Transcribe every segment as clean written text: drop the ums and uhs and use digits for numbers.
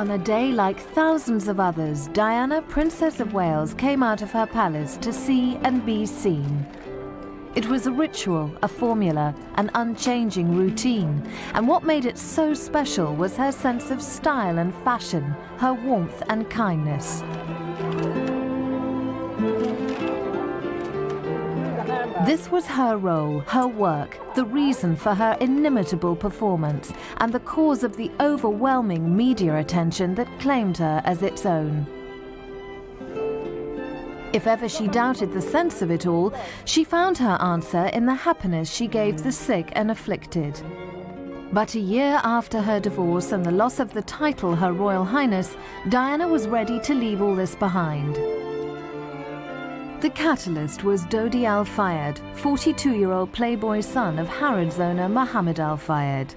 On a day like thousands of others, Diana, Princess of Wales, came out of her palace to see and be seen. It was a ritual, a formula, an unchanging routine, and what made it so special was her sense of style and fashion, her warmth and kindness. This was her role, her work, the reason for her inimitable performance, and the cause of the overwhelming media attention that claimed her as its own. If ever she doubted the sense of it all, she found her answer in the happiness she gave the sick and afflicted. But a year after her divorce and the loss of the title Her Royal Highness, Diana was ready to leave all this behind. The catalyst was Dodi Al Fayed, 42-year-old Playboy son of Harrods owner Mohammed Al Fayed.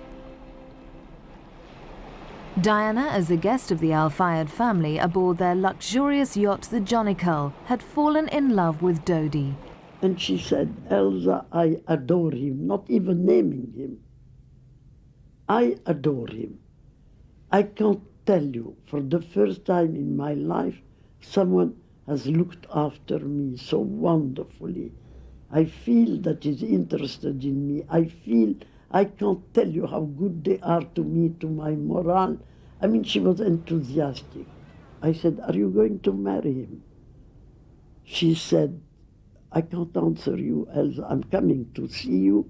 Diana, as a guest of the Al Fayed family aboard their luxurious yacht, the Jonicle, had fallen in love with Dodi. And she said, Elsa, I adore him, not even naming him. I adore him. I can't tell you, for the first time in my life, someone has looked after me so wonderfully. I feel that he's interested in me. I can't tell you how good they are to me, to my morale. I mean, she was enthusiastic. I said, are you going to marry him? She said, I can't answer you, Elsa. I'm coming to see you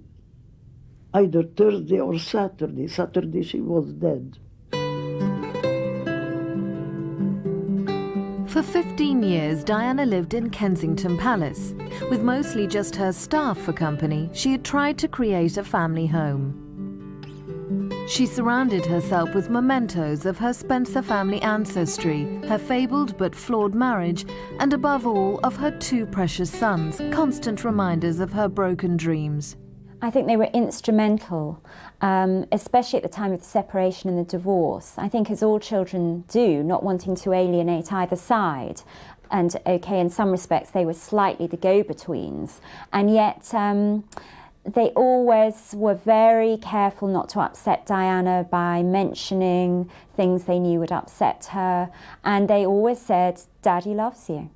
either Thursday or Saturday. Saturday she was dead. For 15 years, Diana lived in Kensington Palace. With mostly just her staff for company, she had tried to create a family home. She surrounded herself with mementos of her Spencer family ancestry, her fabled but flawed marriage, and above all, of her two precious sons, constant reminders of her broken dreams. I think they were instrumental, especially at the time of the separation and the divorce. I think as all children do, not wanting to alienate either side. And okay, in some respects they were slightly the go-betweens. And yet they always were very careful not to upset Diana by mentioning things they knew would upset her. And they always said, Daddy loves you.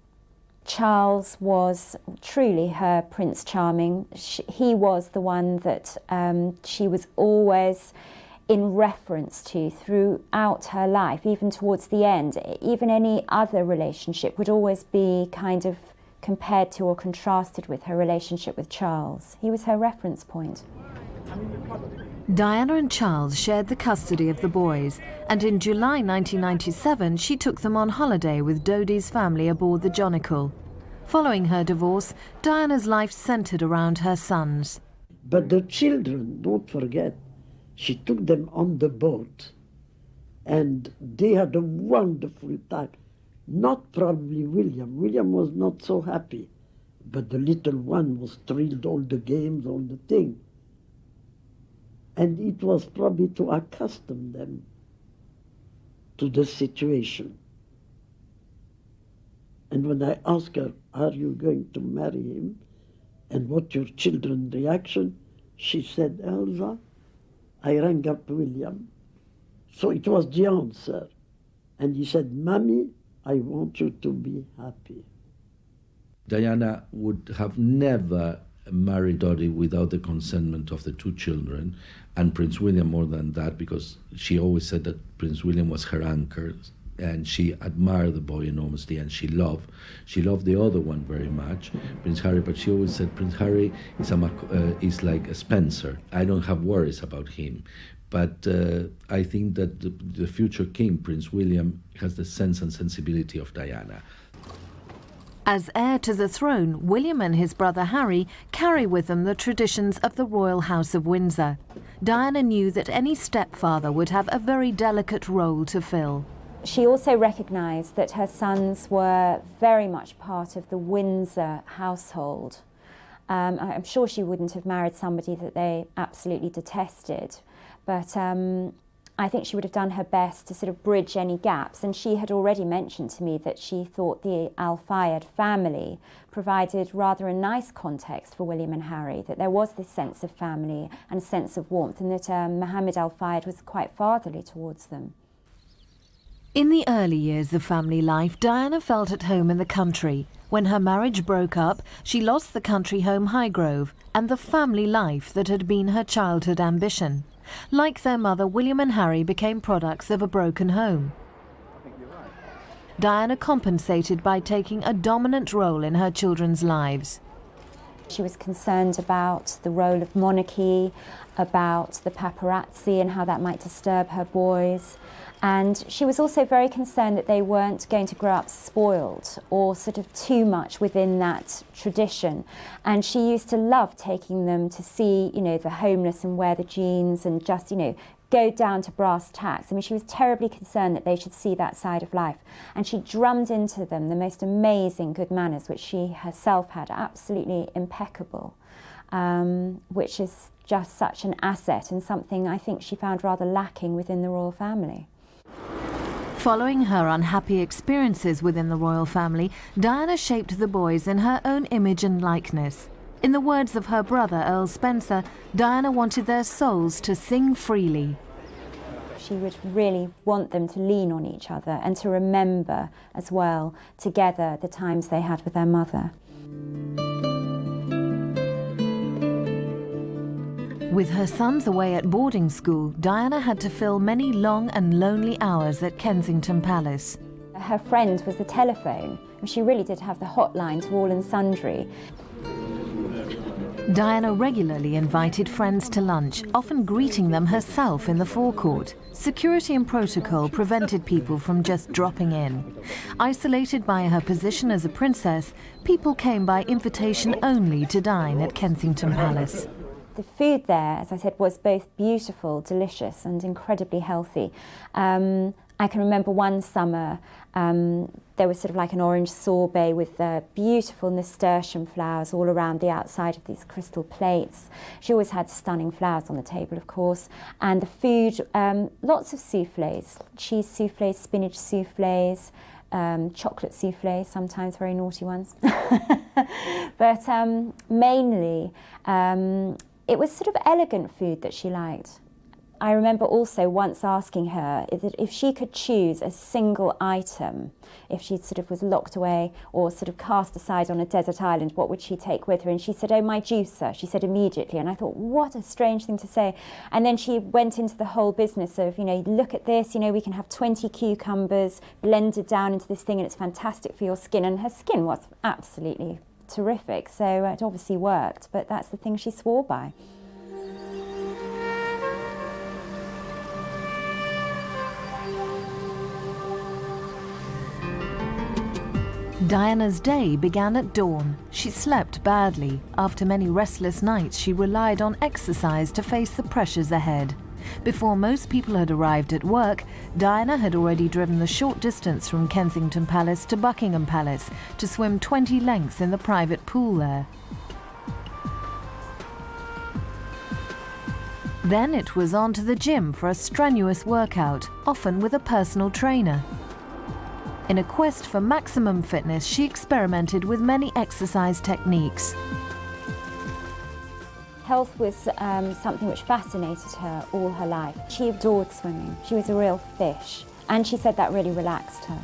Charles was truly her Prince Charming. He was the one that she was always in reference to throughout her life, even towards the end. Even any other relationship would always be kind of compared to or contrasted with her relationship with Charles. He was her reference point. Diana and Charles shared the custody of the boys, and in July 1997 she took them on holiday with Dodi's family aboard the Jonicle. Following her divorce, Diana's life centered around her sons. But the children, don't forget, she took them on the boat, and they had a wonderful time. Not probably William. William was not so happy, but the little one was thrilled, all the games, all the thing. And it was probably to accustom them to the situation. And when I asked her, are you going to marry him? And what's your children's reaction? She said, Elsa, I rang up William. So it was the answer. And he said, Mommy, I want you to be happy. Diana would have never married Dodi without the consentment of the two children, and Prince William more than that, because she always said that Prince William was her anchor, and she admired the boy enormously, and she loved the other one very much, Prince Harry, but she always said Prince Harry is like a Spencer. I don't have worries about him. But I think that the future king, Prince William, has the sense and sensibility of Diana. As heir to the throne, William and his brother Harry carry with them the traditions of the Royal House of Windsor. Diana knew that any stepfather would have a very delicate role to fill. She also recognised that her sons were very much part of the Windsor household. I'm sure she wouldn't have married somebody that they absolutely detested, but I think she would have done her best to sort of bridge any gaps. And she had already mentioned to me that she thought the Al Fayed family provided rather a nice context for William and Harry, that there was this sense of family and sense of warmth, and that Mohammed Al Fayed was quite fatherly towards them. In the early years of family life, Diana felt at home in the country. When her marriage broke up, she lost the country home Highgrove and the family life that had been her childhood ambition. Like their mother, William and Harry became products of a broken home. Diana compensated by taking a dominant role in her children's lives. She was concerned about the role of monarchy, about the paparazzi and how that might disturb her boys. And she was also very concerned that they weren't going to grow up spoiled or sort of too much within that tradition. And she used to love taking them to see, you know, the homeless and wear the jeans and just, you know, go down to brass tacks. I mean, she was terribly concerned that they should see that side of life. And she drummed into them the most amazing good manners, which she herself had absolutely impeccable, which is just such an asset and something I think she found rather lacking within the royal family. Following her unhappy experiences within the royal family, Diana shaped the boys in her own image and likeness. In the words of her brother, Earl Spencer, Diana wanted their souls to sing freely. She would really want them to lean on each other and to remember as well together the times they had with their mother. With her sons away at boarding school, Diana had to fill many long and lonely hours at Kensington Palace. Her friend was the telephone, and she really did have the hotline to all and sundry. Diana regularly invited friends to lunch, often greeting them herself in the forecourt. Security and protocol prevented people from just dropping in. Isolated by her position as a princess, people came by invitation only to dine at Kensington Palace. The food there, as I said, was both beautiful, delicious and incredibly healthy. I can remember one summer there was sort of like an orange sorbet with beautiful nasturtium flowers all around the outside of these crystal plates. She always had stunning flowers on the table, of course. And the food, lots of soufflés, cheese soufflés, spinach soufflés, chocolate soufflés, sometimes very naughty ones. But mainly, it was sort of elegant food that she liked. I remember also once asking her if she could choose a single item, if she sort of was locked away or sort of cast aside on a desert island, what would she take with her? And she said, oh, my juicer, she said immediately. And I thought, what a strange thing to say. And then she went into the whole business of, you know, look at this, you know, we can have 20 cucumbers blended down into this thing and it's fantastic for your skin. And her skin was absolutely terrific. So it obviously worked, but that's the thing she swore by. Diana's day began at dawn. She slept badly. After many restless nights, she relied on exercise to face the pressures ahead. Before most people had arrived at work, Diana had already driven the short distance from Kensington Palace to Buckingham Palace to swim 20 lengths in the private pool there. Then it was on to the gym for a strenuous workout, often with a personal trainer. In a quest for maximum fitness, she experimented with many exercise techniques. Health was something which fascinated her all her life. She adored swimming. She was a real fish. And she said that really relaxed her.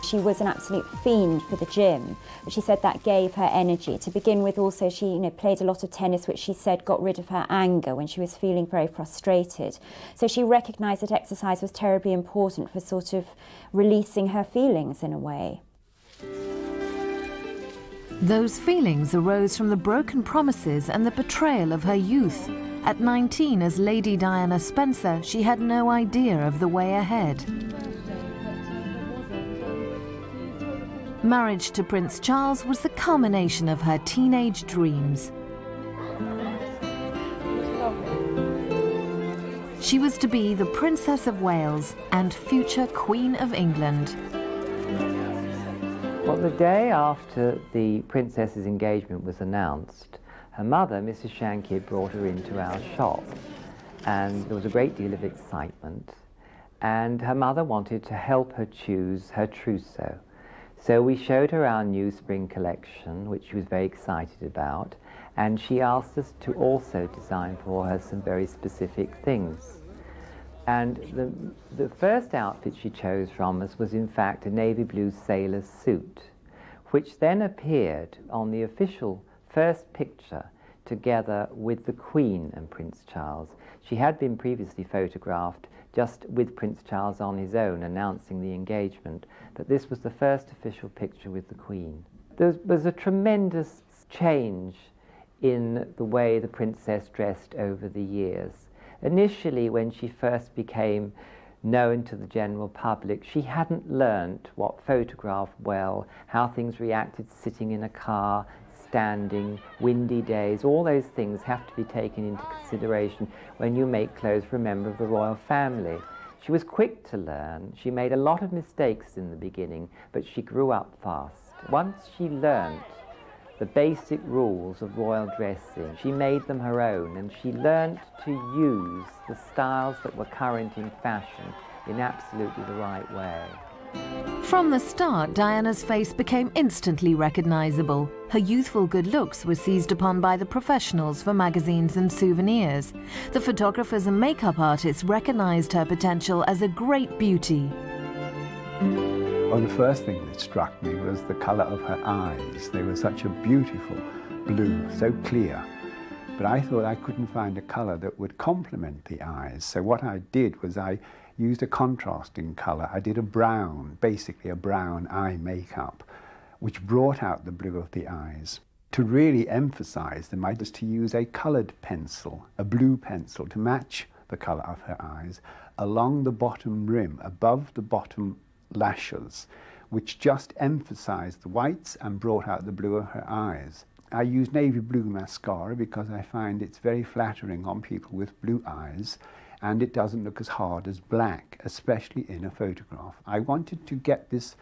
She was an absolute fiend for the gym, but she said that gave her energy. To begin with, also, she played a lot of tennis, which she said got rid of her anger when she was feeling very frustrated. So she recognised that exercise was terribly important for sort of releasing her feelings in a way. Those feelings arose from the broken promises and the betrayal of her youth. At 19, as Lady Diana Spencer, she had no idea of the way ahead. Marriage to Prince Charles was the culmination of her teenage dreams. She was to be the Princess of Wales and future Queen of England. Well, the day after the princess's engagement was announced, her mother, Mrs. Shankier, brought her into our shop, and there was a great deal of excitement, and her mother wanted to help her choose her trousseau. So we showed her our new spring collection, which she was very excited about, and she asked us to also design for her some very specific things. And the first outfit she chose from us was in fact a navy blue sailor suit, which then appeared on the official first picture together with the Queen and Prince Charles. She had been previously photographed just with Prince Charles on his own, announcing the engagement, but this was the first official picture with the Queen. There was a tremendous change in the way the princess dressed over the years. Initially, when she first became known to the general public, she hadn't learnt what photographed well, how things reacted sitting in a car, standing, windy days. All those things have to be taken into consideration when you make clothes for a member of the royal family. She was quick to learn. She made a lot of mistakes in the beginning, but she grew up fast. Once she learnt the basic rules of royal dressing, she made them her own, and she learnt to use the styles that were current in fashion in absolutely the right way. From the start, Diana's face became instantly recognizable. Her youthful good looks were seized upon by the professionals for magazines and souvenirs. The photographers and makeup artists recognized her potential as a great beauty. Well, the first thing that struck me was the colour of her eyes. They were such a beautiful blue, so clear. But I thought I couldn't find a colour that would complement the eyes. So what I did was I used a contrasting colour. I did a brown, basically a brown eye makeup, which brought out the blue of the eyes. To really emphasise them, I just to use a coloured pencil, a blue pencil, to match the colour of her eyes along the bottom rim, above the bottom lashes, which just emphasized the whites and brought out the blue of her eyes. I use navy blue mascara because I find it's very flattering on people with blue eyes, and it doesn't look as hard as black, especially in a photograph. I wanted to get this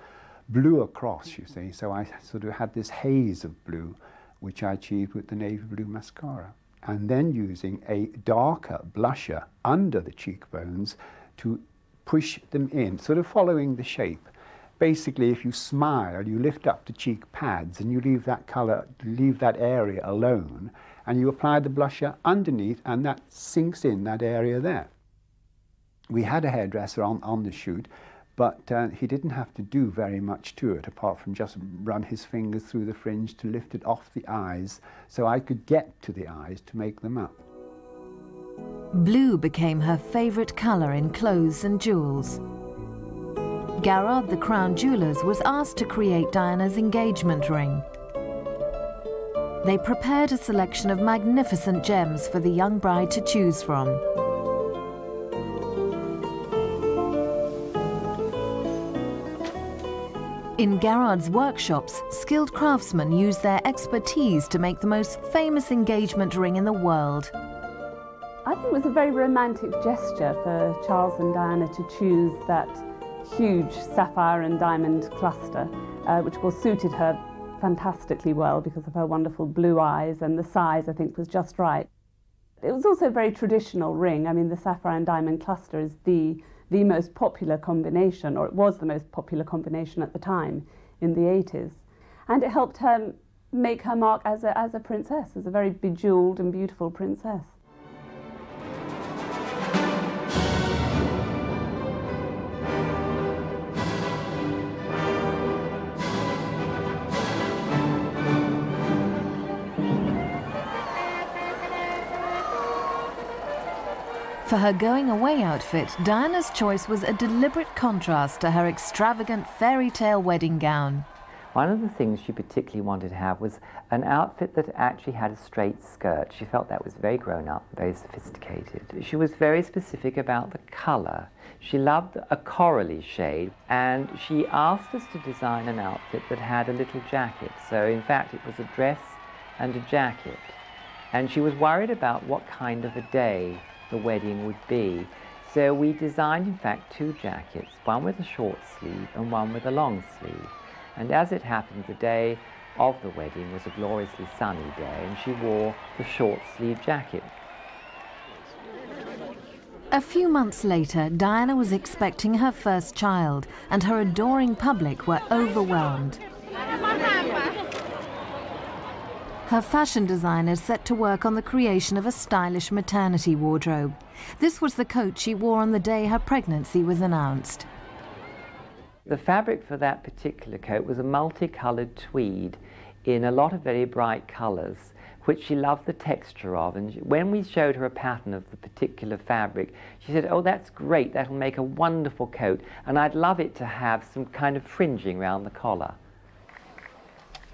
blue across, you see, so I sort of had this haze of blue, which I achieved with the navy blue mascara. And then using a darker blusher under the cheekbones to push them in, sort of following the shape. Basically, if you smile, you lift up the cheek pads and you leave that colour, leave that area alone, and you apply the blusher underneath, and that sinks in that area there. We had a hairdresser on the shoot, but he didn't have to do very much to it, apart from just run his fingers through the fringe to lift it off the eyes, so I could get to the eyes to make them up. Blue became her favourite colour in clothes and jewels. Garrard, the Crown Jewellers, was asked to create Diana's engagement ring. They prepared a selection of magnificent gems for the young bride to choose from. In Garrard's workshops, skilled craftsmen used their expertise to make the most famous engagement ring in the world. I think it was a very romantic gesture for Charles and Diana to choose that huge sapphire and diamond cluster, which of course suited her fantastically well because of her wonderful blue eyes, and the size, I think, was just right. It was also a very traditional ring. I mean, the sapphire and diamond cluster is the most popular combination, or it was the most popular combination at the time in the 80s. And it helped her make her mark as a princess, as a very bejeweled and beautiful princess. For her going-away outfit, Diana's choice was a deliberate contrast to her extravagant fairy tale wedding gown. One of the things she particularly wanted to have was an outfit that actually had a straight skirt. She felt that was very grown up, very sophisticated. She was very specific about the colour. She loved a corally shade, and she asked us to design an outfit that had a little jacket. So in fact it was a dress and a jacket. And she was worried about what kind of a day the wedding would be. So we designed, in fact, two jackets, one with a short sleeve and one with a long sleeve. And as it happened, the day of the wedding was a gloriously sunny day, and she wore the short sleeve jacket. A few months later, Diana was expecting her first child, and her adoring public were overwhelmed. her fashion designers set to work on the creation of a stylish maternity wardrobe. This was the coat she wore on the day her pregnancy was announced. The fabric for that particular coat was a multicoloured tweed in a lot of very bright colours, which she loved the texture of. And when we showed her a pattern of the particular fabric, she said, "Oh, that's great, that'll make a wonderful coat, and I'd love it to have some kind of fringing around the collar."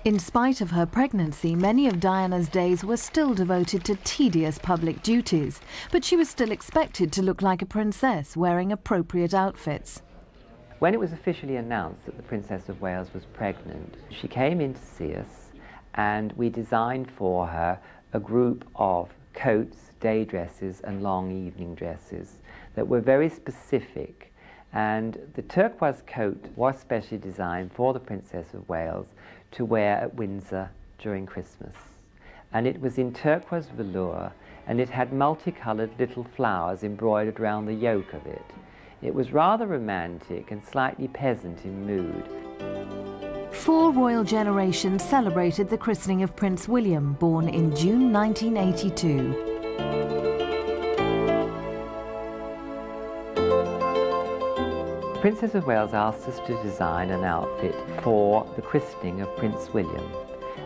In spite of her pregnancy, many of Diana's days were still devoted to tedious public duties, but she was still expected to look like a princess, wearing appropriate outfits. When it was officially announced that the Princess of Wales was pregnant, she came in to see us, and we designed for her a group of coats, day dresses and long evening dresses that were very specific. And the turquoise coat was specially designed for the Princess of Wales to wear at Windsor during Christmas. And it was in turquoise velour, and it had multicoloured little flowers embroidered around the yoke of it. It was rather romantic and slightly peasant in mood. 4 royal generations celebrated the christening of Prince William, born in June 1982. Princess of Wales asked us to design an outfit for the christening of Prince William.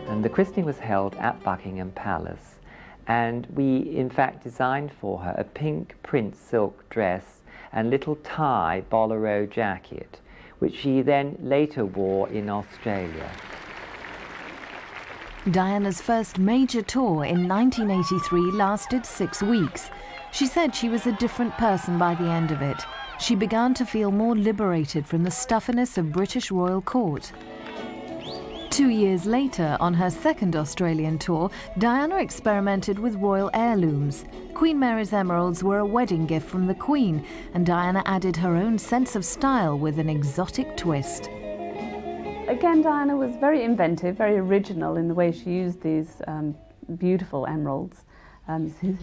And the christening was held at Buckingham Palace. And we, in fact, designed for her a pink print silk dress and little tie bolero jacket, which she then later wore in Australia. Diana's first major tour in 1983 lasted 6 weeks. She said she was a different person by the end of it. She began to feel more liberated from the stuffiness of British royal court. 2 years later, on her second Australian tour, Diana experimented with royal heirlooms. Queen Mary's emeralds were a wedding gift from the Queen, and Diana added her own sense of style with an exotic twist. Again, Diana was very inventive, very original in the way she used these beautiful emeralds,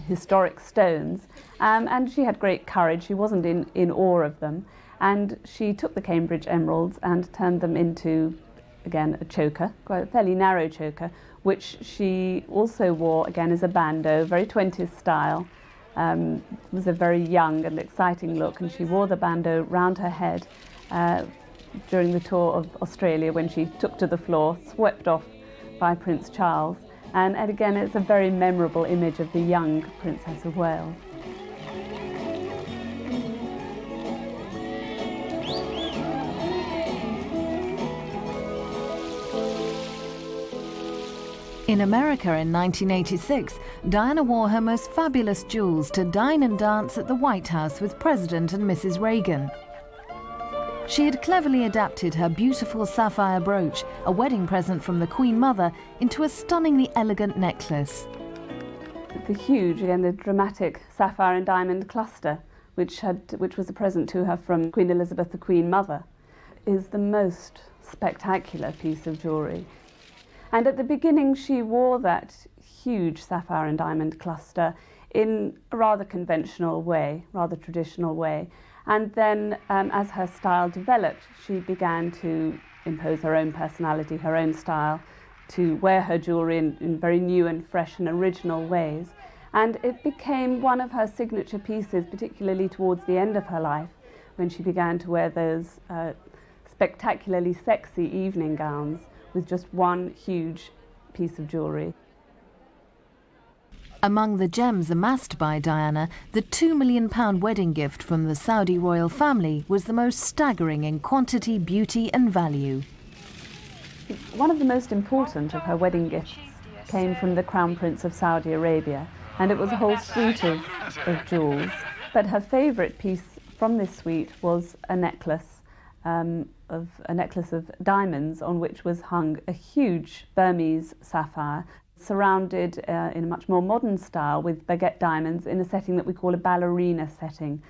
historic stones, and she had great courage. She wasn't in awe of them, and she took the Cambridge emeralds and turned them into, again, a choker, quite a fairly narrow choker, which she also wore again as a bandeau, very 20s style. It was a very young and exciting look, and she wore the bandeau round her head during the tour of Australia when she took to the floor, swept off by Prince Charles. And again, it's a very memorable image of the young Princess of Wales. In America in 1986, Diana wore her most fabulous jewels to dine and dance at the White House with President and Mrs. Reagan. She had cleverly adapted her beautiful sapphire brooch, a wedding present from the Queen Mother, into a stunningly elegant necklace. The huge, again, the dramatic sapphire and diamond cluster, which was a present to her from Queen Elizabeth, the Queen Mother, is the most spectacular piece of jewellery. And at the beginning, she wore that huge sapphire and diamond cluster in a rather conventional way, rather traditional way. And then, as her style developed, she began to impose her own personality, her own style, to wear her jewellery in very new and fresh and original ways. And it became one of her signature pieces, particularly towards the end of her life, when she began to wear those spectacularly sexy evening gowns with just one huge piece of jewellery. Among the gems amassed by Diana, the £2 million wedding gift from the Saudi royal family was the most staggering in quantity, beauty and value. One of the most important of her wedding gifts came from the Crown Prince of Saudi Arabia, and it was a whole suite of jewels. But her favourite piece from this suite was a necklace of diamonds on which was hung a huge Burmese sapphire, surrounded in a much more modern style with baguette diamonds in a setting that we call a ballerina setting.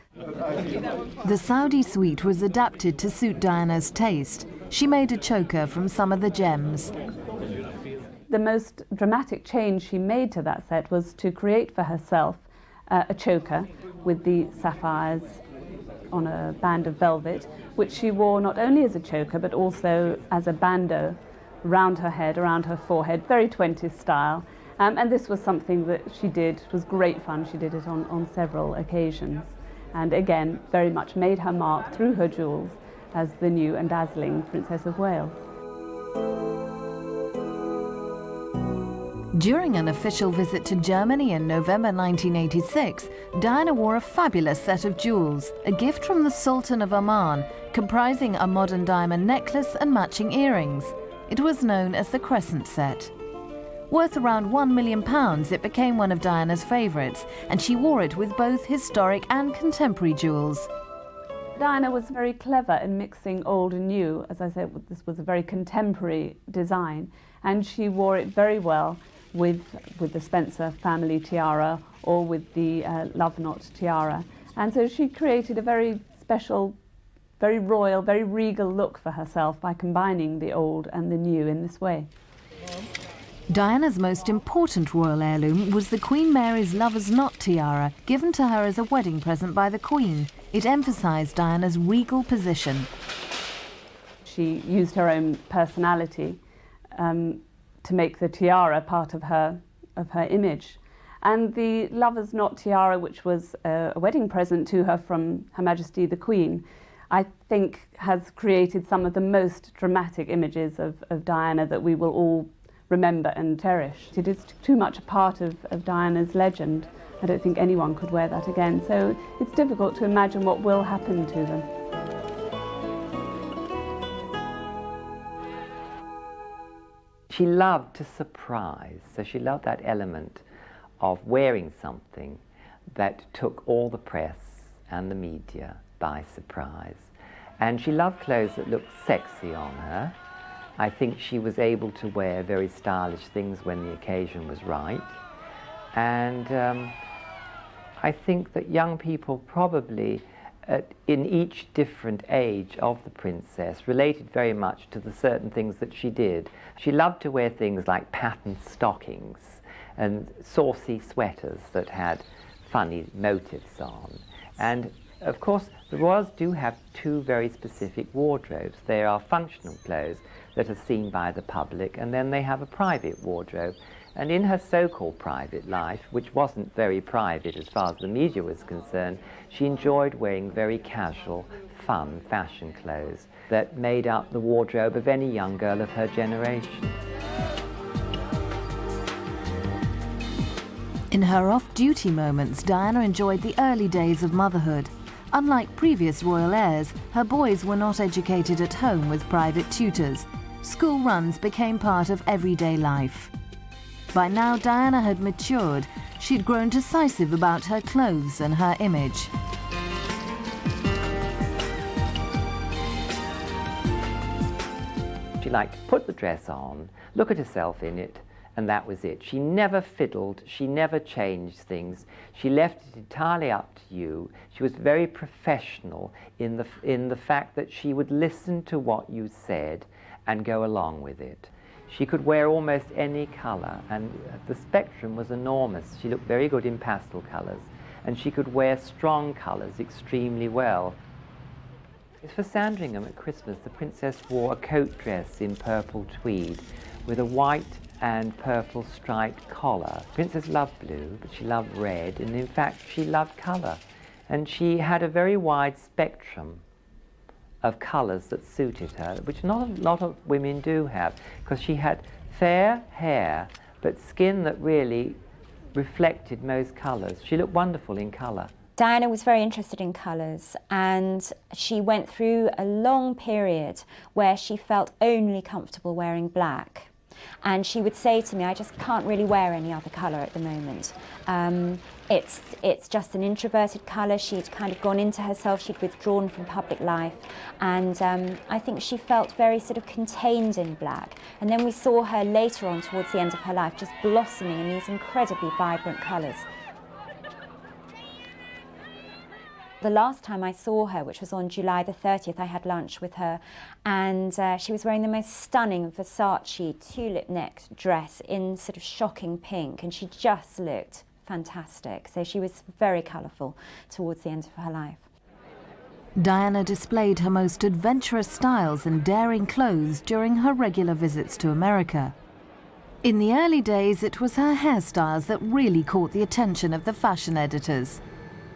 The Saudi suite was adapted to suit Diana's taste. She made a choker from some of the gems. The most dramatic change she made to that set was to create for herself a choker with the sapphires on a band of velvet, which she wore not only as a choker but also as a bandeau around her head, around her forehead, very 20s style. And this was something that she did. It was great fun. She did it on several occasions. And again, very much made her mark through her jewels as the new and dazzling Princess of Wales. During an official visit to Germany in November 1986, Diana wore a fabulous set of jewels, a gift from the Sultan of Oman, comprising a modern diamond necklace and matching earrings. It was known as the Crescent Set. Worth around £1 million, it became one of Diana's favourites, and she wore it with both historic and contemporary jewels. Diana was very clever in mixing old and new. As I said, this was a very contemporary design, and she wore it very well with the Spencer family tiara or with the love knot tiara. And so she created a very special, very royal, very regal look for herself by combining the old and the new in this way. Diana's most important royal heirloom was the Queen Mary's Lover's Knot tiara, given to her as a wedding present by the Queen. It emphasised Diana's regal position. She used her own personality to make the tiara part of her image. And the Lover's Knot tiara, which was a wedding present to her from Her Majesty the Queen, I think has created some of the most dramatic images of Diana that we will all remember and cherish. It is too much a part of Diana's legend. I don't think anyone could wear that again, so it's difficult to imagine what will happen to them. She loved to surprise, so she loved that element of wearing something that took all the press and the media by surprise. And she loved clothes that looked sexy on her. I think she was able to wear very stylish things when the occasion was right. And I think that young people probably, in each different age of the princess, related very much to the certain things that she did. She loved to wear things like patterned stockings and saucy sweaters that had funny motifs on. And of course, the royals do have two very specific wardrobes. They are functional clothes that are seen by the public, and then they have a private wardrobe. And in her so-called private life, which wasn't very private as far as the media was concerned, she enjoyed wearing very casual, fun fashion clothes that made up the wardrobe of any young girl of her generation. In her off-duty moments, Diana enjoyed the early days of motherhood. Unlike previous royal heirs, her boys were not educated at home with private tutors. School runs became part of everyday life. By now, Diana had matured. She'd grown decisive about her clothes and her image. She liked to put the dress on, look at herself in it, and that was it. She never fiddled, she never changed things. She left it entirely up to you. She was very professional in the fact that she would listen to what you said and go along with it. She could wear almost any colour, and the spectrum was enormous. She looked very good in pastel colours, and she could wear strong colours extremely well. For Sandringham at Christmas, the princess wore a coat dress in purple tweed with a white and purple striped collar. Princess loved blue, but she loved red, and in fact she loved colour. And she had a very wide spectrum of colours that suited her, which not a lot of women do have, because she had fair hair, but skin that really reflected most colours. She looked wonderful in colour. Diana was very interested in colours, and she went through a long period where she felt only comfortable wearing black. And she would say to me, I just can't really wear any other colour at the moment. It's just an introverted colour. She'd kind of gone into herself, she'd withdrawn from public life, and I think she felt very sort of contained in black. And then we saw her later on towards the end of her life just blossoming in these incredibly vibrant colours. The last time I saw her, which was on July the 30th, I had lunch with her, and she was wearing the most stunning Versace tulip-necked dress in sort of shocking pink, and she just looked fantastic. So she was very colourful towards the end of her life. Diana displayed her most adventurous styles and daring clothes during her regular visits to America. In the early days, it was her hairstyles that really caught the attention of the fashion editors.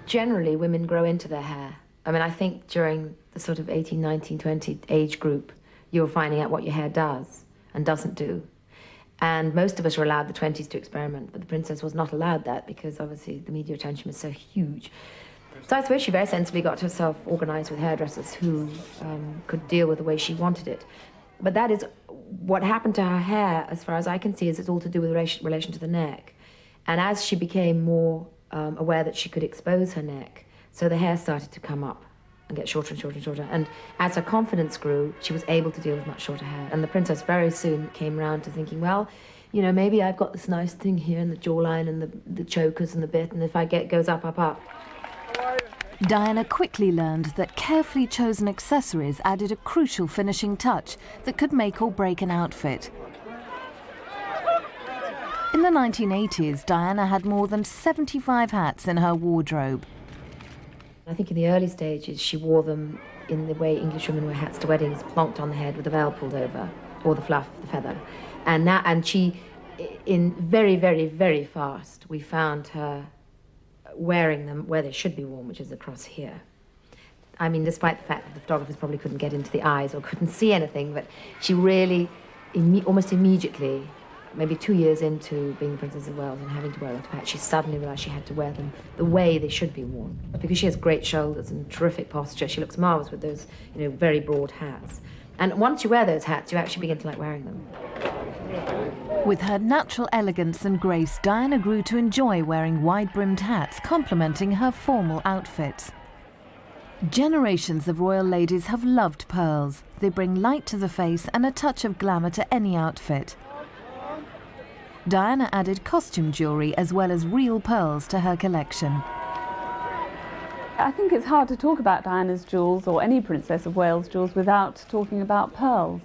Generally, women grow into their hair. I mean, I think during the sort of 18, 19, 20 age group, you were finding out what your hair does and doesn't do. And most of us were allowed the 20s to experiment, but the princess was not allowed that because obviously the media attention was so huge. So I suppose she very sensibly got herself organised with hairdressers who could deal with the way she wanted it. But that is what happened to her hair, as far as I can see, is it's all to do with relation to the neck. And as she became more aware that she could expose her neck, so the hair started to come up and get shorter and shorter and shorter. And as her confidence grew, she was able to deal with much shorter hair. And the princess very soon came round to thinking, well, you know, maybe I've got this nice thing here in the jawline and the chokers and the bit, and if I goes up, up, up. Diana quickly learned that carefully chosen accessories added a crucial finishing touch that could make or break an outfit. In the 1980s, Diana had more than 75 hats in her wardrobe. I think in the early stages, she wore them in the way English women wear hats to weddings, plonked on the head with the veil pulled over, or the fluff, the feather. And she, in very, very, very fast, we found her wearing them where they should be worn, which is across here. I mean, despite the fact that the photographers probably couldn't get into the eyes or couldn't see anything, but she really, almost immediately, maybe 2 years into being the Princess of Wales and having to wear a lot of hats, she suddenly realised she had to wear them the way they should be worn. Because she has great shoulders and terrific posture, she looks marvellous with those, you know, very broad hats. And once you wear those hats, you actually begin to like wearing them. With her natural elegance and grace, Diana grew to enjoy wearing wide-brimmed hats, complementing her formal outfits. Generations of royal ladies have loved pearls. They bring light to the face and a touch of glamour to any outfit. Diana added costume jewellery as well as real pearls to her collection. I think it's hard to talk about Diana's jewels or any Princess of Wales jewels without talking about pearls.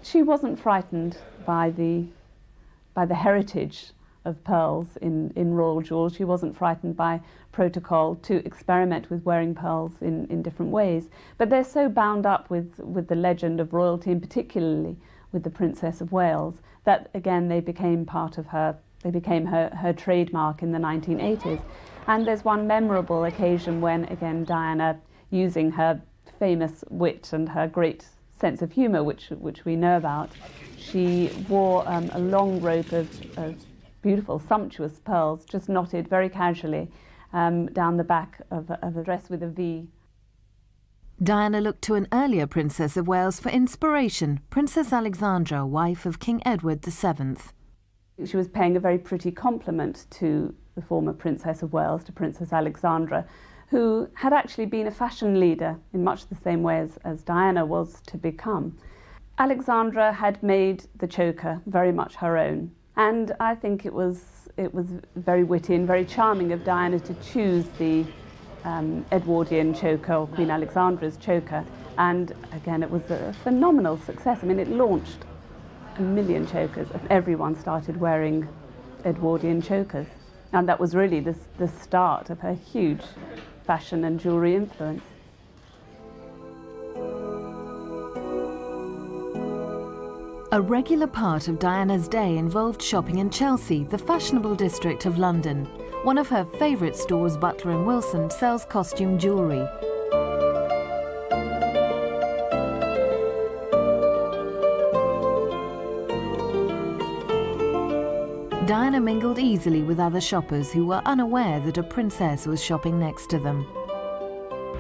She wasn't frightened by the heritage of pearls in royal jewels. She wasn't frightened by protocol to experiment with wearing pearls in different ways. But they're so bound up with the legend of royalty, and particularly with the Princess of Wales, that again they became part of her. They became her trademark in the 1980s. And there's one memorable occasion when, again, Diana, using her famous wit and her great sense of humour, which we know about, she wore a long rope of beautiful, sumptuous pearls, just knotted very casually down the back of a dress with a V. Diana looked to an earlier Princess of Wales for inspiration, Princess Alexandra, wife of King Edward VII. She was paying a very pretty compliment to the former Princess of Wales, to Princess Alexandra, who had actually been a fashion leader in much the same way as Diana was to become. Alexandra had made the choker very much her own, and I think it was very witty and very charming of Diana to choose the Edwardian choker, or Queen Alexandra's choker, and again it was a phenomenal success. I mean, it launched 1 million chokers and everyone started wearing Edwardian chokers, and that was really the start of her huge fashion and jewellery influence. A regular part of Diana's day involved shopping in Chelsea, the fashionable district of London. One of her favourite stores, Butler & Wilson, sells costume jewellery. Diana mingled easily with other shoppers who were unaware that a princess was shopping next to them.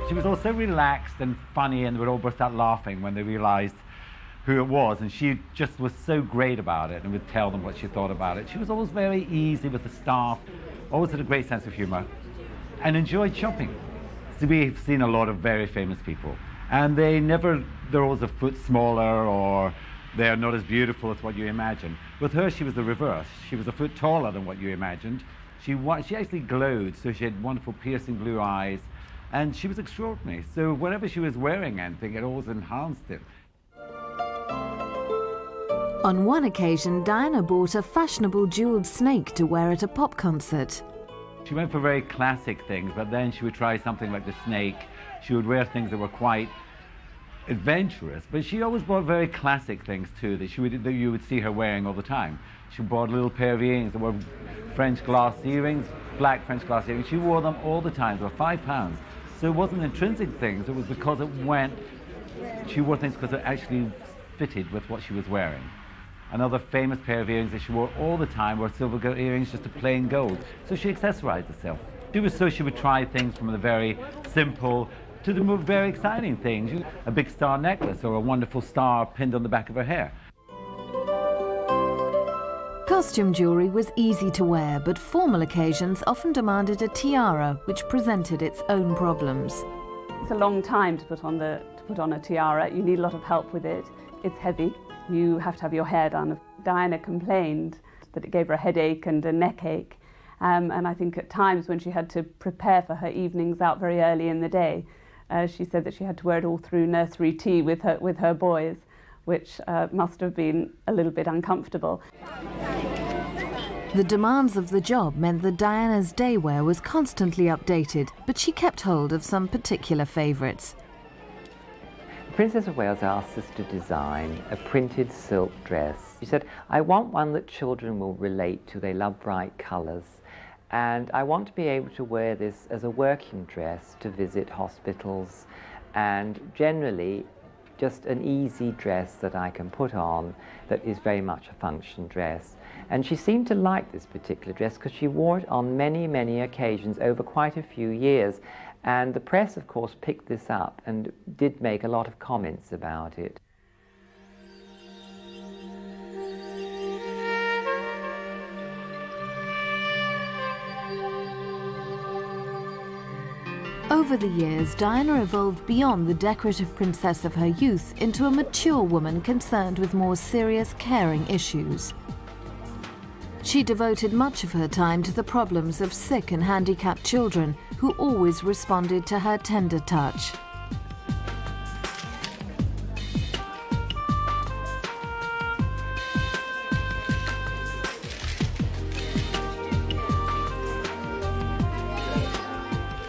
She was all so relaxed and funny, and they would all burst out laughing when they realised who it was, and she just was so great about it and would tell them what she thought about it. She was always very easy with the staff, always had a great sense of humour, and enjoyed shopping. So we've seen a lot of very famous people, and they're always a foot smaller, or they're not as beautiful as what you imagine. With her, she was the reverse. She was a foot taller than what you imagined. She actually glowed, so she had wonderful piercing blue eyes, and she was extraordinary. So whenever she was wearing anything, it always enhanced it. On one occasion, Diana bought a fashionable jewelled snake to wear at a pop concert. She went for very classic things, but then she would try something like the snake. She would wear things that were quite adventurous, but she always bought very classic things too that you would see her wearing all the time. She bought a little pair of earrings that were French glass earrings, black French glass earrings. She wore them all the time. They were £5. So it wasn't intrinsic things, it was because it went, she wore things because it actually fitted with what she was wearing. Another famous pair of earrings that she wore all the time were silver gold earrings, just a plain gold. So she accessorized herself. She would try things from the very simple to the very exciting things. A big star necklace or a wonderful star pinned on the back of her hair. Costume jewellery was easy to wear, but formal occasions often demanded a tiara, which presented its own problems. It's a long time to put on a tiara. You need a lot of help with it. It's heavy. You have to have your hair done. Diana complained that it gave her a headache and a neck ache. And I think at times when she had to prepare for her evenings out very early in the day, she said that she had to wear it all through nursery tea with her boys, which must have been a little bit uncomfortable. The demands of the job meant that Diana's day wear was constantly updated, but she kept hold of some particular favourites. Princess of Wales asked us to design a printed silk dress. She said, I want one that children will relate to. They love bright colours. And I want to be able to wear this as a working dress to visit hospitals, and generally just an easy dress that I can put on that is very much a function dress. And she seemed to like this particular dress because she wore it on many, many occasions over quite a few years. And the press, of course, picked this up and did make a lot of comments about it. Over the years, Diana evolved beyond the decorative princess of her youth into a mature woman concerned with more serious, caring issues. She devoted much of her time to the problems of sick and handicapped children, who always responded to her tender touch.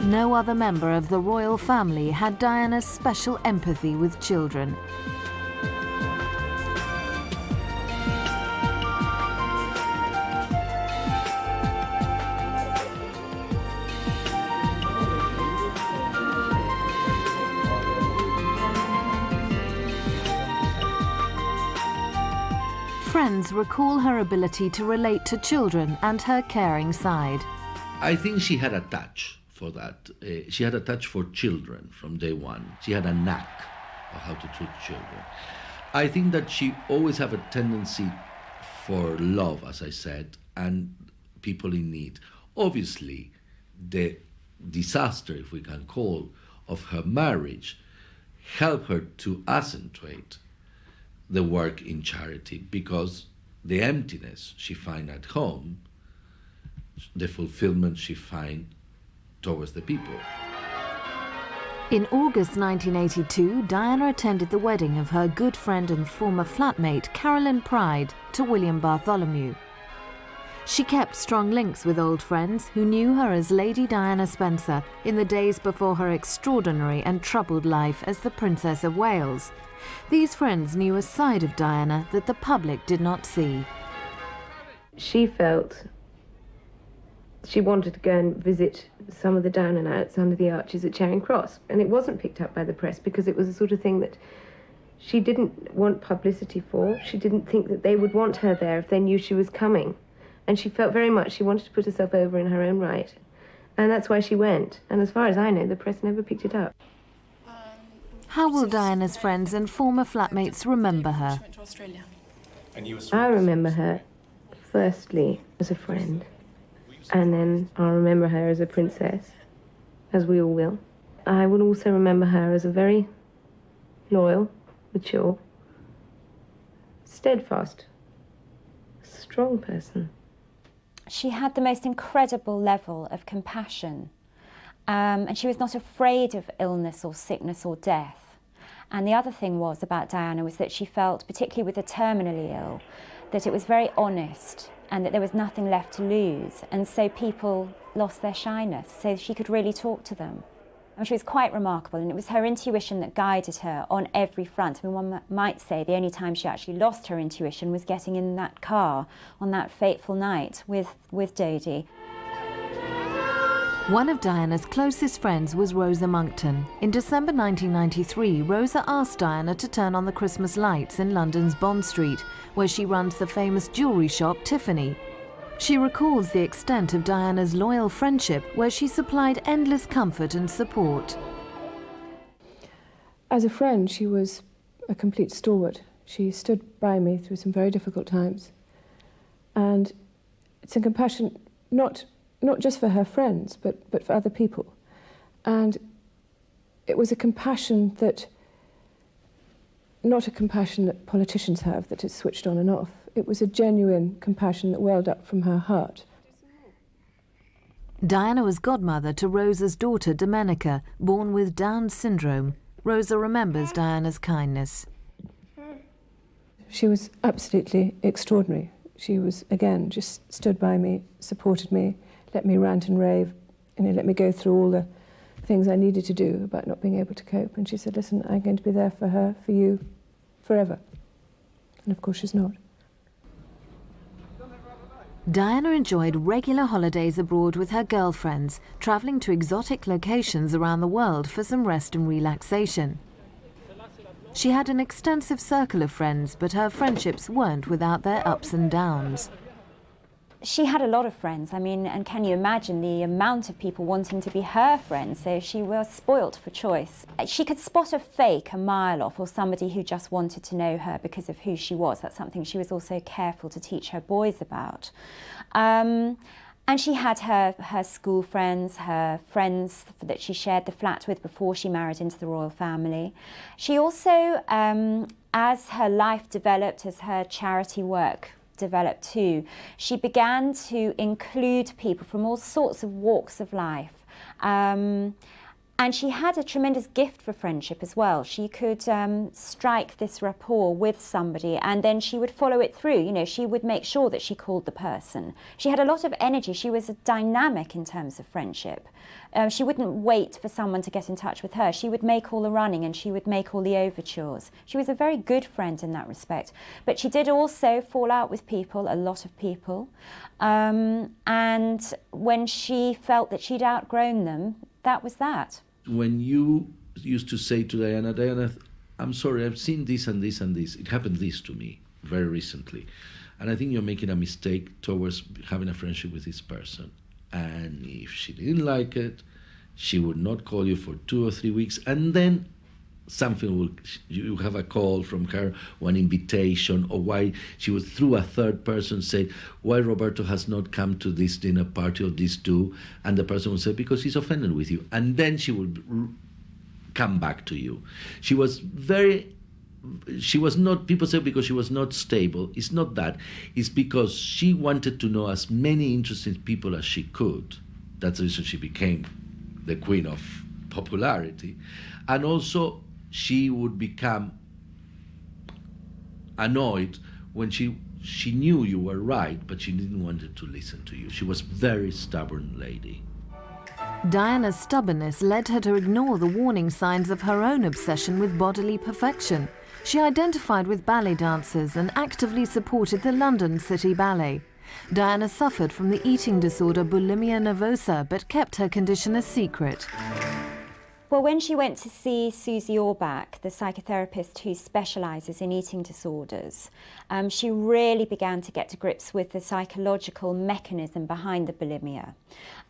No other member of the royal family had Diana's special empathy with children. Friends recall her ability to relate to children and her caring side. I think she had a touch for that. She had a touch for children from day one. She had a knack of how to treat children. I think that she always had a tendency for love, as I said, and people in need. Obviously, the disaster, if we can call, of her marriage helped her to accentuate the work in charity, because the emptiness she finds at home, the fulfillment she finds towards the people. In August 1982, Diana attended the wedding of her good friend and former flatmate, Carolyn Pride, to William Bartholomew. She kept strong links with old friends who knew her as Lady Diana Spencer in the days before her extraordinary and troubled life as the Princess of Wales. These friends knew a side of Diana that the public did not see. She felt she wanted to go and visit some of the down and outs under the arches at Charing Cross, and it wasn't picked up by the press because it was the sort of thing that she didn't want publicity for. She didn't think that they would want her there if they knew she was coming, and she felt very much she wanted to put herself over in her own right, and that's why she went. And as far as I know, the press never picked it up. How will Diana's friends and former flatmates remember her? I remember her, firstly, as a friend, and then I'll remember her as a princess, as we all will. I will also remember her as a very loyal, mature, steadfast, strong person. She had the most incredible level of compassion, and she was not afraid of illness or sickness or death. And the other thing was about Diana was that she felt, particularly with the terminally ill, that it was very honest and that there was nothing left to lose. And so people lost their shyness, so she could really talk to them. And she was quite remarkable, and it was her intuition that guided her on every front. I mean, one might say the only time she actually lost her intuition was getting in that car on that fateful night with Dodie. One of Diana's closest friends was Rosa Monckton. In December 1993, Rosa asked Diana to turn on the Christmas lights in London's Bond Street, where she runs the famous jewellery shop Tiffany. She recalls the extent of Diana's loyal friendship, where she supplied endless comfort and support. As a friend, she was a complete stalwart. She stood by me through some very difficult times. And it's a compassion, not just for her friends, but for other people. And it was a compassion that, not a compassion that politicians have, that is switched on and off. It was a genuine compassion that welled up from her heart. Diana was godmother to Rosa's daughter, Domenica, born with Down syndrome. Rosa remembers Diana's kindness. She was absolutely extraordinary. She was, again, just stood by me, supported me, let me rant and rave, let me go through all the things I needed to do about not being able to cope. And she said, listen, I'm going to be there for her, for you, forever. And of course she's not. Diana enjoyed regular holidays abroad with her girlfriends, travelling to exotic locations around the world for some rest and relaxation. She had an extensive circle of friends, but her friendships weren't without their ups and downs. She had a lot of friends, I mean, and can you imagine the amount of people wanting to be her friends? So she was spoilt for choice. She could spot a fake a mile off, or somebody who just wanted to know her because of who she was. That's something she was also careful to teach her boys about. And she had her school friends, her friends that she shared the flat with before she married into the royal family. She also, as her life developed, as her charity work developed too, she began to include people from all sorts of walks of life. And she had a tremendous gift for friendship as well. She could strike this rapport with somebody, and then she would follow it through. You know, she would make sure that she called the person. She had a lot of energy. She was dynamic in terms of friendship. She wouldn't wait for someone to get in touch with her. She would make all the running, and she would make all the overtures. She was a very good friend in that respect. But she did also fall out with people, a lot of people. And when she felt that she'd outgrown them, that was that. When you used to say to Diana, Diana, I'm sorry, I've seen this and this and this. It happened this to me very recently. And I think you're making a mistake towards having a friendship with this person. And if she didn't like it, she would not call you for 2 or 3 weeks. And then something will, you have a call from her, or an invitation, or why she would, through a third person, say, why Roberto has not come to this dinner party or this do, and the person will say, because he's offended with you. And then she would come back to you. She was not, people say because she was not stable. It's not that. It's because she wanted to know as many interesting people as she could. That's the reason she became the queen of popularity. And also, she would become annoyed when she knew you were right, but she didn't want to listen to you. She was a very stubborn lady. Diana's stubbornness led her to ignore the warning signs of her own obsession with bodily perfection. She identified with ballet dancers and actively supported the London City Ballet. Diana suffered from the eating disorder bulimia nervosa, but kept her condition a secret. Well, when she went to see Susie Orbach, the psychotherapist who specialises in eating disorders, she really began to get to grips with the psychological mechanism behind the bulimia.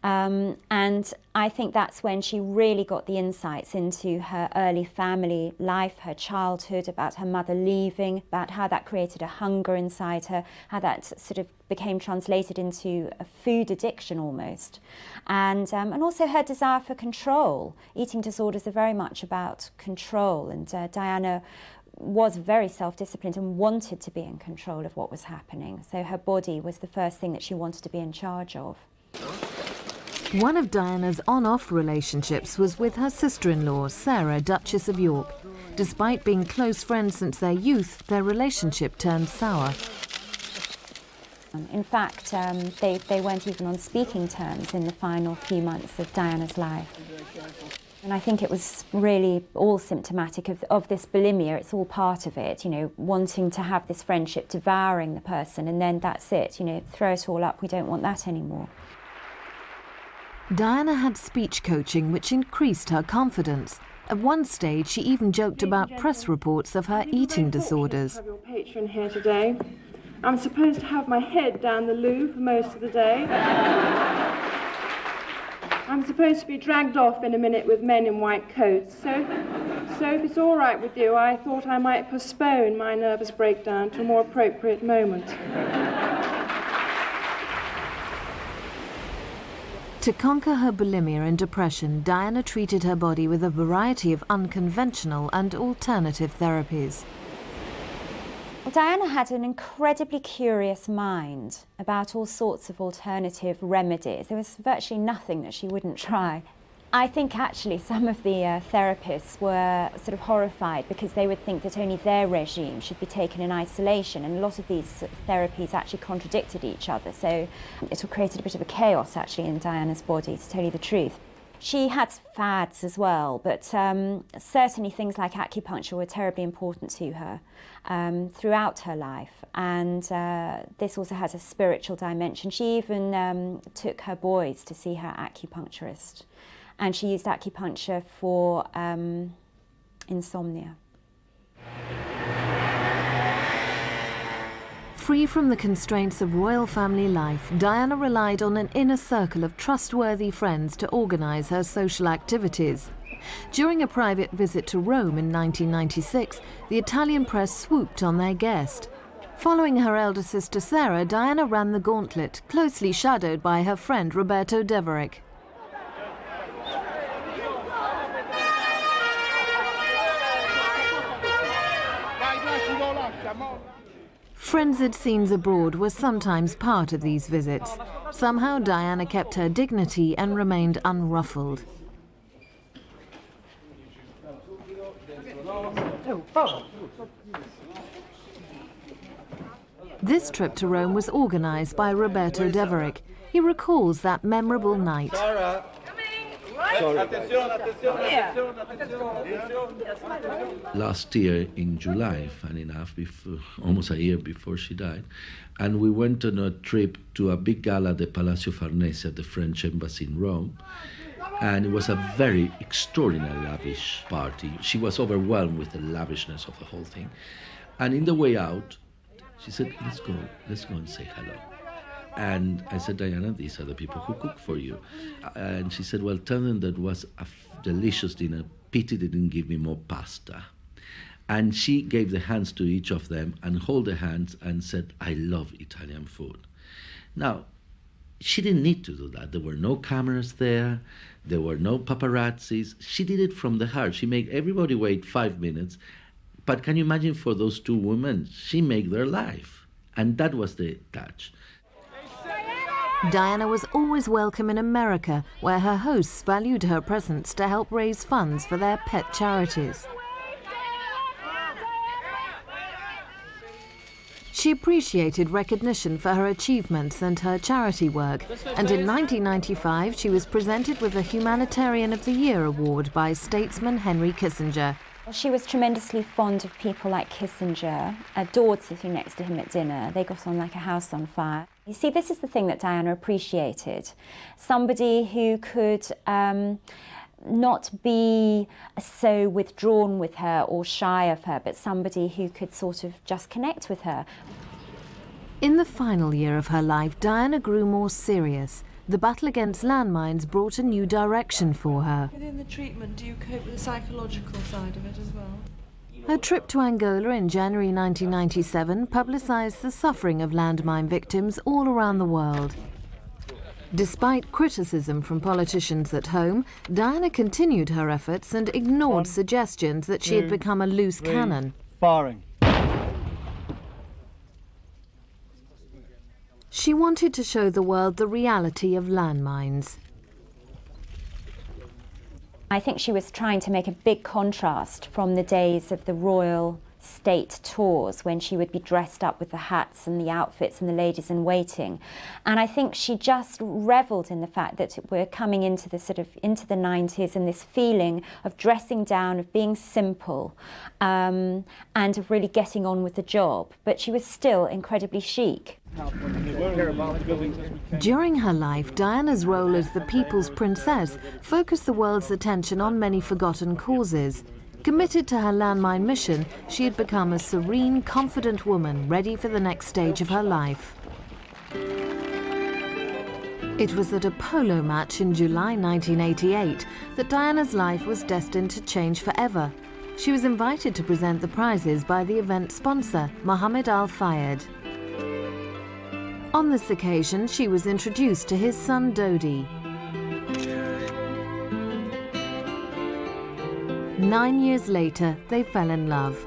And I think that's when she really got the insights into her early family life, her childhood, about her mother leaving, about how that created a hunger inside her, how that sort of became translated into a food addiction almost. And also her desire for control. Eating disorders are very much about control, and Diana was very self-disciplined and wanted to be in control of what was happening. So her body was the first thing that she wanted to be in charge of. One of Diana's on-off relationships was with her sister-in-law, Sarah, Duchess of York. Despite being close friends since their youth, their relationship turned sour. In fact, they weren't even on speaking terms in the final few months of Diana's life. And I think it was really all symptomatic of this bulimia. It's all part of it, you know, wanting to have this friendship, devouring the person, and then that's it, you know, throw it all up, we don't want that anymore. Diana had speech coaching which increased her confidence. At one stage, she even joked about press reports of her eating disorders. Have your patron here today. I'm supposed to have my head down the loo for most of the day. I'm supposed to be dragged off in a minute with men in white coats. So if it's all right with you, I thought I might postpone my nervous breakdown to a more appropriate moment. To conquer her bulimia and depression, Diana treated her body with a variety of unconventional and alternative therapies. Well, Diana had an incredibly curious mind about all sorts of alternative remedies. There was virtually nothing that she wouldn't try. I think actually some of the therapists were sort of horrified because they would think that only their regime should be taken in isolation, and a lot of these therapies actually contradicted each other, so it created a bit of a chaos actually in Diana's body, to tell you the truth. She had fads as well, but certainly things like acupuncture were terribly important to her throughout her life, and this also has a spiritual dimension. She even took her boys to see her acupuncturist, and she used acupuncture for insomnia. Free from the constraints of royal family life, Diana relied on an inner circle of trustworthy friends to organise her social activities. During a private visit to Rome in 1996, the Italian press swooped on their guest. Following her elder sister Sarah, Diana ran the gauntlet, closely shadowed by her friend Roberto Deverick. Frenzied scenes abroad were sometimes part of these visits. Somehow Diana kept her dignity and remained unruffled. This trip to Rome was organised by Roberto Deverick. He recalls that memorable night. Last year in July, funny enough, almost a year before she died, and we went on a trip to a big gala at the Palacio Farnese at the French Embassy in Rome, and it was a very extraordinary lavish party. She was overwhelmed with the lavishness of the whole thing, and in the way out, she said, let's go and say hello. And I said, Diana, these are the people who cook for you. And she said, well, tell them that it was a delicious dinner. Pity they didn't give me more pasta. And she gave the hands to each of them and held the hands and said, I love Italian food. Now, she didn't need to do that. There were no cameras there. There were no paparazzis. She did it from the heart. She made everybody wait 5 minutes. But can you imagine for those two women, she made their life. And that was the touch. Diana was always welcome in America, where her hosts valued her presence to help raise funds for their pet charities. She appreciated recognition for her achievements and her charity work, and in 1995 she was presented with a Humanitarian of the Year award by statesman Henry Kissinger. She was tremendously fond of people like Kissinger, adored sitting next to him at dinner. They got on like a house on fire. You see, this is the thing that Diana appreciated. Somebody who could not be so withdrawn with her or shy of her, but somebody who could sort of just connect with her. In the final year of her life, Diana grew more serious. The battle against landmines brought a new direction for her. Within the treatment, do you cope with the psychological side of it as well? Her trip to Angola in January 1997 publicised the suffering of landmine victims all around the world. Despite criticism from politicians at home, Diana continued her efforts and ignored suggestions that she had become a loose cannon. Firing. She wanted to show the world the reality of landmines. I think she was trying to make a big contrast from the days of the royal state tours when she would be dressed up with the hats and the outfits and the ladies in waiting. And I think she just revelled in the fact that we're coming into the into the 90s, and this feeling of dressing down, of being simple, and of really getting on with the job. But she was still incredibly chic. During her life, Diana's role as the people's princess focused the world's attention on many forgotten causes. Committed to her landmine mission, she had become a serene, confident woman ready for the next stage of her life. It was at a polo match in July 1988 that Diana's life was destined to change forever. She was invited to present the prizes by the event sponsor, Mohammed Al Fayed. On this occasion, she was introduced to his son Dodi. 9 years later, they fell in love.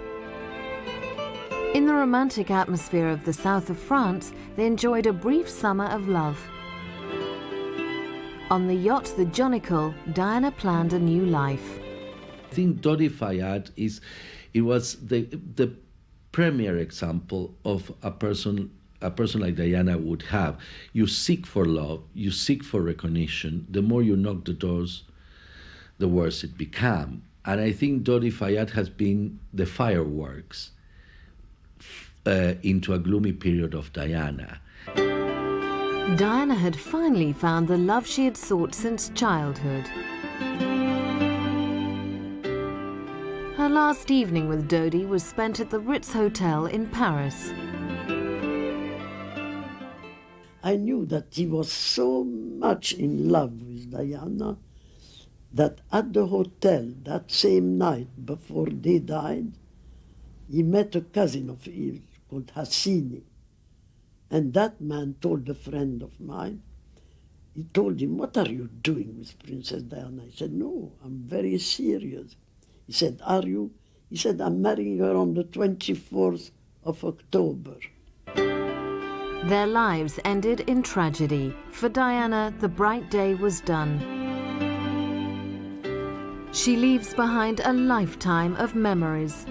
In the romantic atmosphere of the south of France, they enjoyed a brief summer of love. On the yacht, the Jonicle, Diana planned a new life. I think Dodi Fayed was the premier example of a person like Diana would have. You seek for love, you seek for recognition. The more you knock the doors, the worse it became. And I think Dodi Fayed has been the fireworks into a gloomy period of Diana. Diana had finally found the love she had sought since childhood. Her last evening with Dodi was spent at the Ritz Hotel in Paris. I knew that he was so much in love with Diana that at the hotel that same night before they died, he met a cousin of his called Hassini. And that man told a friend of mine, he told him, "What are you doing with Princess Diana?" I said, "No, I'm very serious." He said, "Are you?" He said, "I'm marrying her on the 24th of October. Their lives ended in tragedy. For Diana, the bright day was done. She leaves behind a lifetime of memories.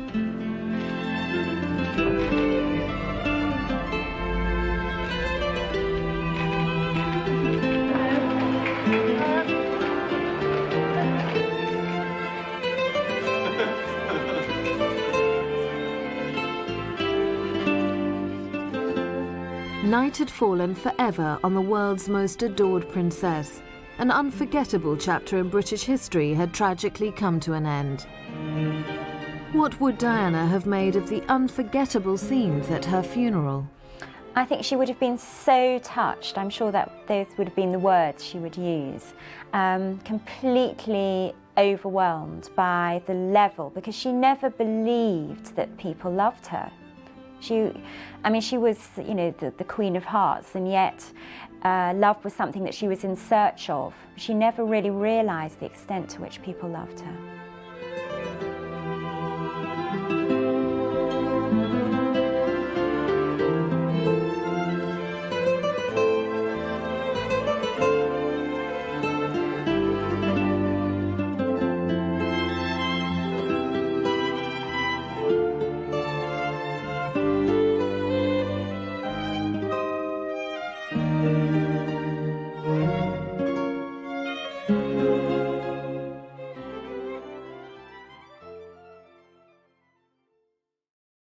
Night had fallen forever on the world's most adored princess. An unforgettable chapter in British history had tragically come to an end. What would Diana have made of the unforgettable scenes at her funeral? I think she would have been so touched. I'm sure that those would have been the words she would use. Completely overwhelmed by the level, because she never believed that people loved her. She was, the Queen of Hearts, and yet love was something that she was in search of. She never really realised the extent to which people loved her.